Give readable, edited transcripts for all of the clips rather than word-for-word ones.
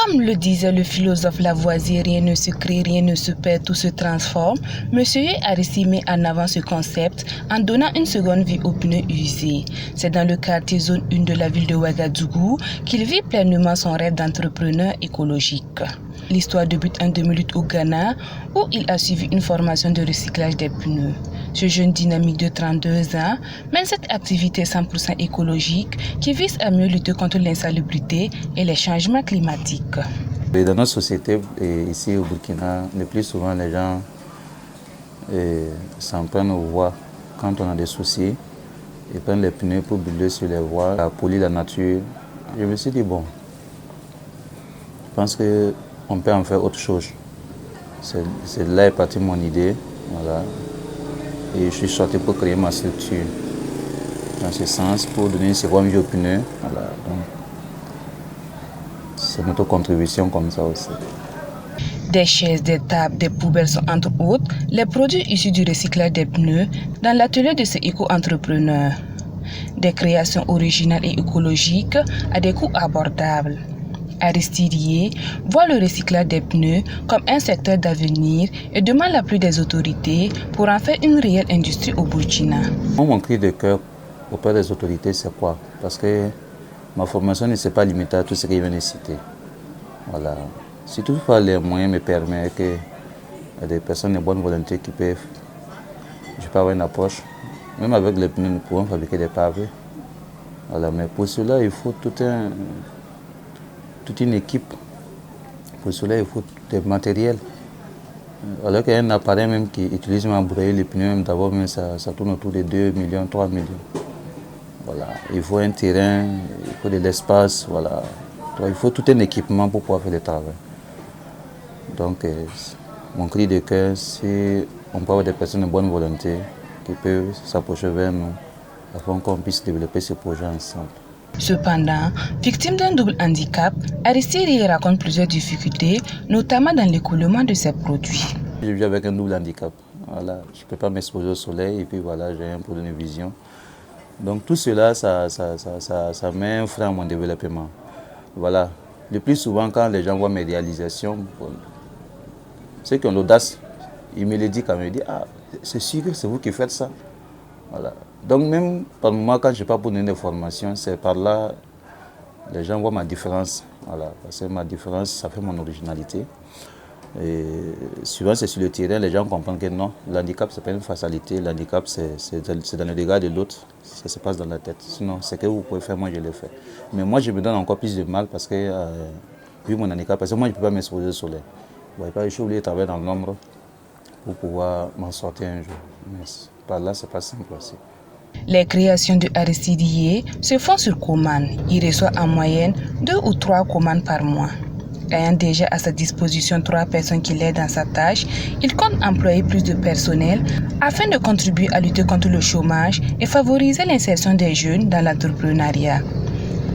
Comme le disait le philosophe Lavoisier, rien ne se crée, rien ne se perd, tout se transforme, M. Aristide met en avant ce concept en donnant une seconde vie aux pneus usés. C'est dans le quartier zone 1 de la ville de Ouagadougou qu'il vit pleinement son rêve d'entrepreneur écologique. L'histoire débute en 2008 au Ghana où il a suivi une formation de recyclage des pneus. Ce jeune dynamique de 32 ans mène cette activité 100% écologique qui vise à mieux lutter contre l'insalubrité et les changements climatiques. Dans notre société, ici au Burkina, le plus souvent les gens s'en prennent aux voies quand on a des soucis. Ils prennent les pneus pour brûler sur les voies, pour polir la nature. Je me suis dit, bon, je pense qu'on peut en faire autre chose. C'est là est partie mon idée. Voilà. Et je suis sorti pour créer ma structure dans ce sens, pour donner une seconde vie aux pneus. Voilà. Donc, c'est notre contribution comme ça aussi. Des chaises, des tables, des poubelles sont entre autres les produits issus du recyclage des pneus dans l'atelier de ces éco-entrepreneurs. Des créations originales et écologiques à des coûts abordables. Aristide voit le recyclage des pneus comme un secteur d'avenir et demande l'appui des autorités pour en faire une réelle industrie au Burkina. Mon cri de cœur auprès des autorités, c'est quoi? Parce que ma formation ne s'est pas limitée à tout ce que je viens de citer. Voilà. Si toutefois les moyens me permettent qu'il y a des personnes de bonne volonté qui peuvent, je peux avoir une approche. Même avec les pneus, nous pouvons fabriquer des pavés. Voilà. Mais pour cela, il faut toute une équipe. Pour cela, il faut des matériels. Alors qu'il y a un appareil même qui utilise même à broyer les pneus, même d'abord, ça tourne autour de 2 millions, 3 millions. Voilà. Il faut un terrain, il faut de l'espace. Voilà. Il faut tout un équipement pour pouvoir faire le travail. Donc, mon cri de cœur, c'est on peut avoir des personnes de bonne volonté qui peuvent s'approcher vers nous afin qu'on puisse développer ce projet ensemble. Cependant, victime d'un double handicap, Aristide raconte plusieurs difficultés, notamment dans l'écoulement de ses produits. Je vis avec un double handicap. Voilà, je ne peux pas m'exposer au soleil et puis voilà, j'ai un problème de vision. Donc tout cela, ça met un frein à mon développement. Voilà. Le plus souvent, quand les gens voient mes réalisations, ceux qui ont l'audace, ils me le disent quand même, ils disent « Ah, c'est sûr que c'est vous qui faites ça ». Voilà. Donc même par moi, quand je ne vais pas pour donner des formations, c'est par là les gens voient ma différence. Voilà. Parce que ma différence, ça fait mon originalité. Et souvent, c'est sur le terrain, les gens comprennent que non, l'handicap, ce n'est pas une fatalité. L'handicap, c'est dans le regard de l'autre, ça se passe dans la tête. Sinon, c'est que vous pouvez faire, moi je le fais. Mais moi, je me donne encore plus de mal parce que, vu mon handicap, parce que moi, je ne peux pas m'exposer au soleil. Je suis obligé de travailler dans l'ombre pour pouvoir m'en sortir un jour. Mais par là, ce n'est pas simple aussi. Les créations de Aristide se font sur commande. Il reçoit en moyenne 2 ou 3 commandes par mois. Ayant déjà à sa disposition 3 personnes qui l'aident dans sa tâche, il compte employer plus de personnel afin de contribuer à lutter contre le chômage et favoriser l'insertion des jeunes dans l'entrepreneuriat.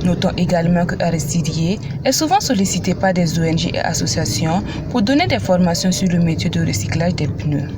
Notons également que Aristide est souvent sollicité par des ONG et associations pour donner des formations sur le métier de recyclage des pneus.